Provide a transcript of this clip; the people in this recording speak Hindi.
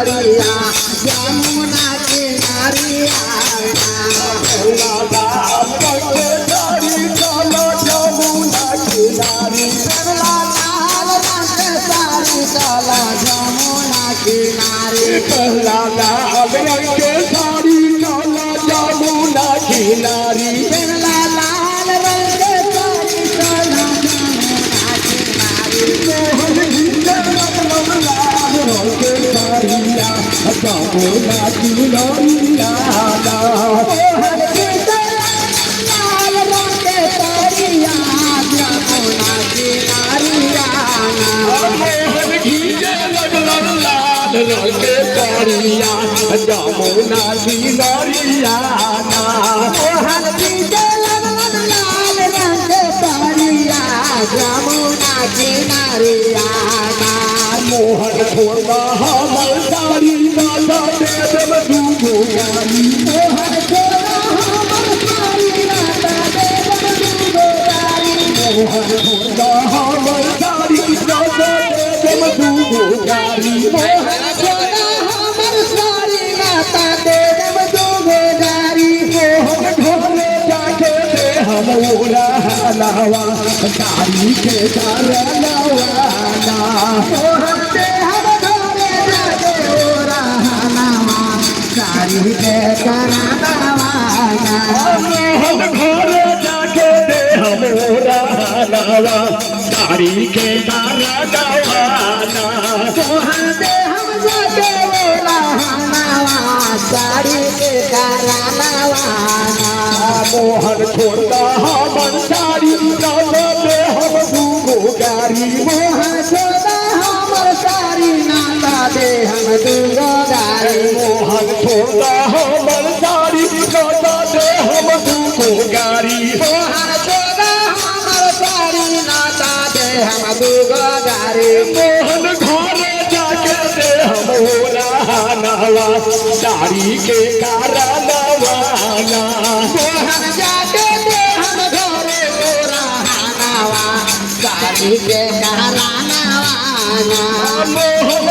साड़िया जमुना किनारिया लाल रंग के साड़ी चलो जमुना किनारी लाल रंग के साड़ी चलो जमुना किनारे लाल रंग के साड़ी चलो जमुना किनारी लाल रंग के साड़ी चलो जमुना किनारे मोहन लाल रंग के साड़िया जमुना किनारिया मोहन लाल रंग के साड़िया जमुना किनारिया मोहन घीचे लगल लाल रंग के साड़िया जमुना किनारिया मोहन पीछे लगल लाल रंग के साड़िया जमुना किनारिया मोहन छोड़ा हमर साड़ी दादा दे देव दूगो गाड़ी मोहन छोड़ा हमर साड़ी दादा दे देव दूगो गाड़ी मोहन छोड़ा हमर साड़ी दादा दे देव दूगो गाड़ी मोहन छोड़ा हमर साड़ी दादा दे देव दूगो गाड़ी मोहन घरे जाके दे हम ओरा हलावा गाड़ी के करलवाना मोहन दे हम घरे जाके ओरा हलावा गाड़ी के करावाना मोहन घरे जाके दे हम ओरा हलावा गाड़ी के करलवाना मोहन दे हम जाके ओरा हलावा गाड़ी के करावाना मोहन छोड़ा हमर साड़ी दादा दे हम दूगो गाड़ी मोहन छोड़ा हमर साड़ी नाता दे हम दूगो गाड़ी मोहन छोड़ा हमर साड़ी दादा दे हम दूगो गाड़ी मोहन छोड़ा हमर साड़ी नाता दे हम दूगो गाड़ी मोहन घरे जाके दे हम ओरा नवा साड़ी के करलवाना मोहन जाके दे हम घरे ओरा हनावा गाड़ी के करानावा मोहन